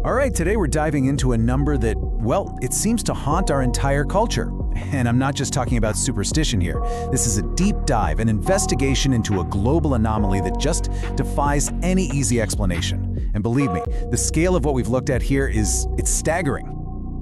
All right, today we're diving into a number that, well, it seems to haunt our entire culture. And I'm not just talking about superstition here. This is a deep dive, an investigation into a global anomaly that just defies any easy explanation. And believe me, the scale of what we've looked at here it's staggering.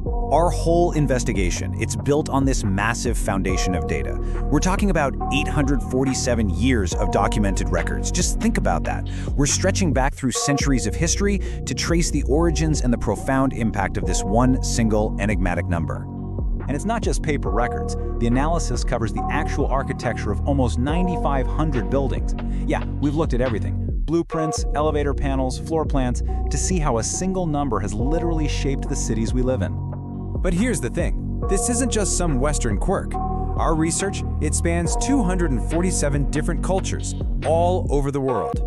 Our whole investigation, it's built on this massive foundation of data. We're talking about 847 years of documented records. Just think about that. We're stretching back through centuries of history to trace the origins and the profound impact of this one single enigmatic number. And it's not just paper records. The analysis covers the actual architecture of almost 9,500 buildings. Yeah, we've looked at everything. Blueprints, elevator panels, floor plans, to see how a single number has literally shaped the cities we live in. But here's the thing. This isn't just some Western quirk. Our research, it spans 247 different cultures all over the world.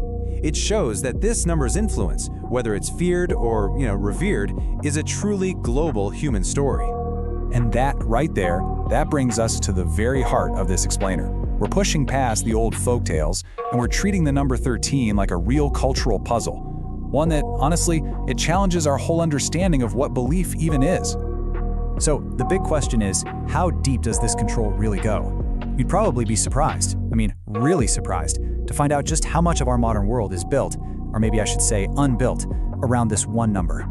It shows that this number's influence, whether it's feared or, revered, is a truly global human story. And that right there, that brings us to the very heart of this explainer. We're pushing past the old folktales, and we're treating the number 13 like a real cultural puzzle. One that, honestly, it challenges our whole understanding of what belief even is. So the big question is, how deep does this control really go? You'd probably be surprised, really surprised, to find out just how much of our modern world is built, or maybe I should say unbuilt, around this one number.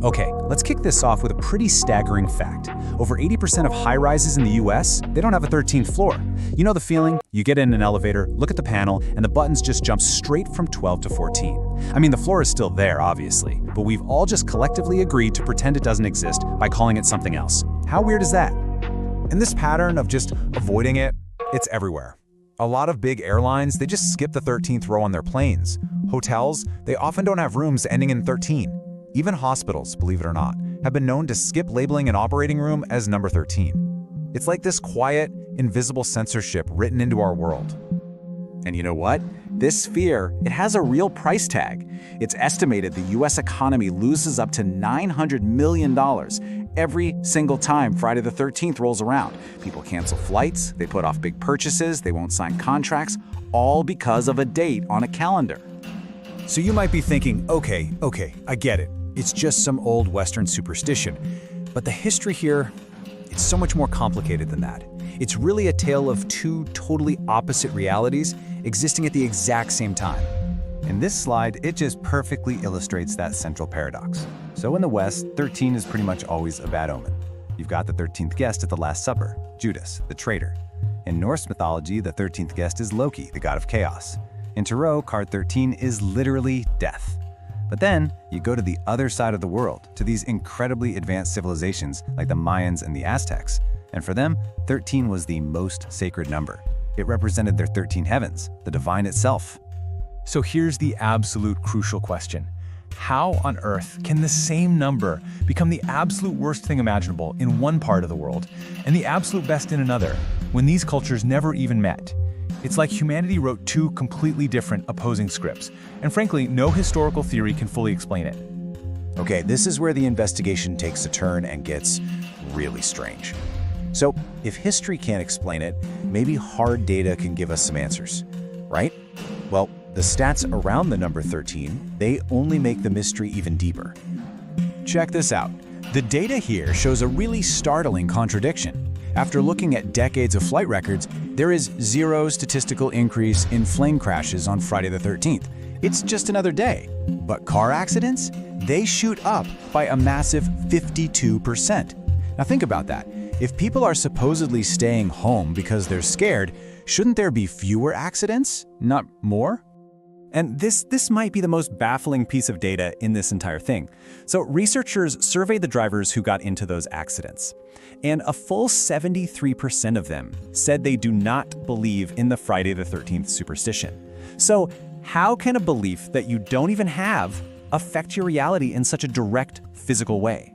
Okay, let's kick this off with a pretty staggering fact. Over 80% of high-rises in the US, they don't have a 13th floor. You know the feeling? You get in an elevator, look at the panel, and the buttons just jump straight from 12 to 14. The floor is still there, obviously, but we've all just collectively agreed to pretend it doesn't exist by calling it something else. How weird is that? And this pattern of just avoiding it, it's everywhere. A lot of big airlines, they just skip the 13th row on their planes. Hotels, they often don't have rooms ending in 13. Even hospitals, believe it or not, have been known to skip labeling an operating room as number 13. It's like this quiet, invisible censorship written into our world. And you know what? This fear, it has a real price tag. It's estimated the US economy loses up to $900 million every single time Friday the 13th rolls around. People cancel flights, they put off big purchases, they won't sign contracts, all because of a date on a calendar. So you might be thinking, okay, I get it. It's just some old Western superstition. But the history here, it's so much more complicated than that. It's really a tale of two totally opposite realities existing at the exact same time. In this slide, it just perfectly illustrates that central paradox. So in the West, 13 is pretty much always a bad omen. You've got the 13th guest at the Last Supper, Judas, the traitor. In Norse mythology, the 13th guest is Loki, the god of chaos. In Tarot, card 13 is literally death. But then, you go to the other side of the world, to these incredibly advanced civilizations like the Mayans and the Aztecs. And for them, 13 was the most sacred number. It represented their 13 heavens, the divine itself. So here's the absolute crucial question. How on earth can the same number become the absolute worst thing imaginable in one part of the world and the absolute best in another, when these cultures never even met? It's like humanity wrote two completely different opposing scripts, and frankly, no historical theory can fully explain it. Okay, this is where the investigation takes a turn and gets really strange. So, if history can't explain it, maybe hard data can give us some answers, right? Well, the stats around the number 13, they only make the mystery even deeper. Check this out. The data here shows a really startling contradiction. After looking at decades of flight records, there is zero statistical increase in plane crashes on Friday the 13th. It's just another day. But car accidents? They shoot up by a massive 52%. Now think about that. If people are supposedly staying home because they're scared, shouldn't there be fewer accidents, not more? And this might be the most baffling piece of data in this entire thing. So researchers surveyed the drivers who got into those accidents, and a full 73% of them said they do not believe in the Friday the 13th superstition. So how can a belief that you don't even have affect your reality in such a direct, physical way?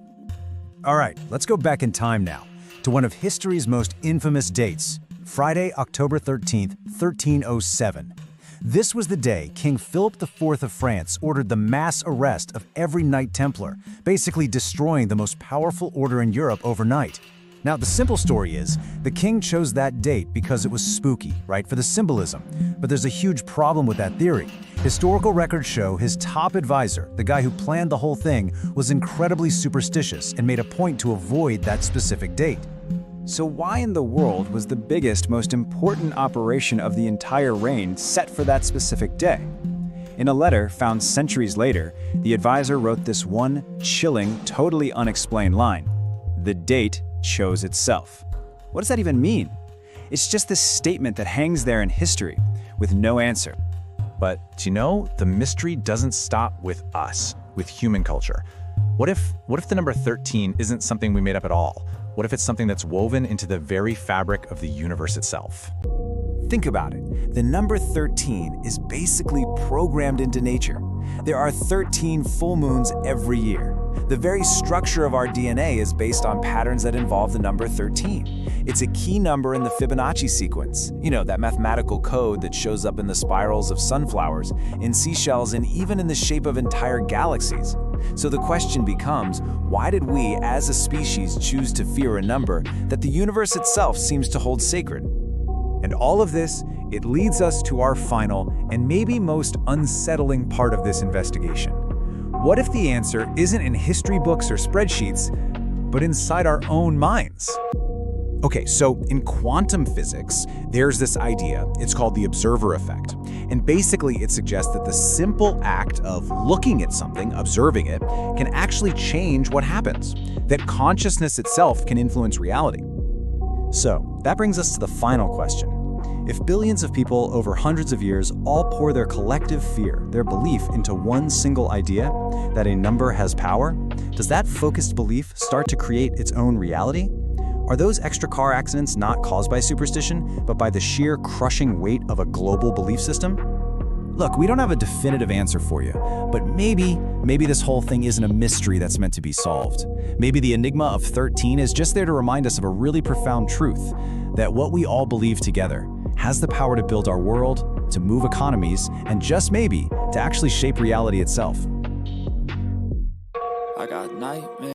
All right, let's go back in time now to one of history's most infamous dates, Friday, October 13th, 1307. This was the day King Philip IV of France ordered the mass arrest of every Knight Templar, basically destroying the most powerful order in Europe overnight. Now, the simple story is, the king chose that date because it was spooky, right, for the symbolism. But there's a huge problem with that theory. Historical records show his top advisor, the guy who planned the whole thing, was incredibly superstitious and made a point to avoid that specific date. So why in the world was the biggest, most important operation of the entire reign set for that specific day? In a letter found centuries later, the advisor wrote this one chilling, totally unexplained line: "The date chose itself." What does that even mean? It's just this statement that hangs there in history, with no answer. But do you know, the mystery doesn't stop with us, with human culture. What if the number 13 isn't something we made up at all? What if it's something that's woven into the very fabric of the universe itself? Think about it. The number 13 is basically programmed into nature. There are 13 full moons every year. The very structure of our DNA is based on patterns that involve the number 13. It's a key number in the Fibonacci sequence. You know, that mathematical code that shows up in the spirals of sunflowers, in seashells, and even in the shape of entire galaxies. So the question becomes, why did we, as a species, choose to fear a number that the universe itself seems to hold sacred? And all of this, it leads us to our final and maybe most unsettling part of this investigation. What if the answer isn't in history books or spreadsheets, but inside our own minds? Okay, so in quantum physics, there's this idea, it's called the observer effect. And basically it suggests that the simple act of looking at something, observing it, can actually change what happens. That consciousness itself can influence reality. So, that brings us to the final question. If billions of people over hundreds of years all pour their collective fear, their belief into one single idea, that a number has power, does that focused belief start to create its own reality? Are those extra car accidents not caused by superstition, but by the sheer crushing weight of a global belief system? Look, we don't have a definitive answer for you, but maybe this whole thing isn't a mystery that's meant to be solved. Maybe the enigma of 13 is just there to remind us of a really profound truth, that what we all believe together has the power to build our world, to move economies, and just maybe to actually shape reality itself. I got nightmares.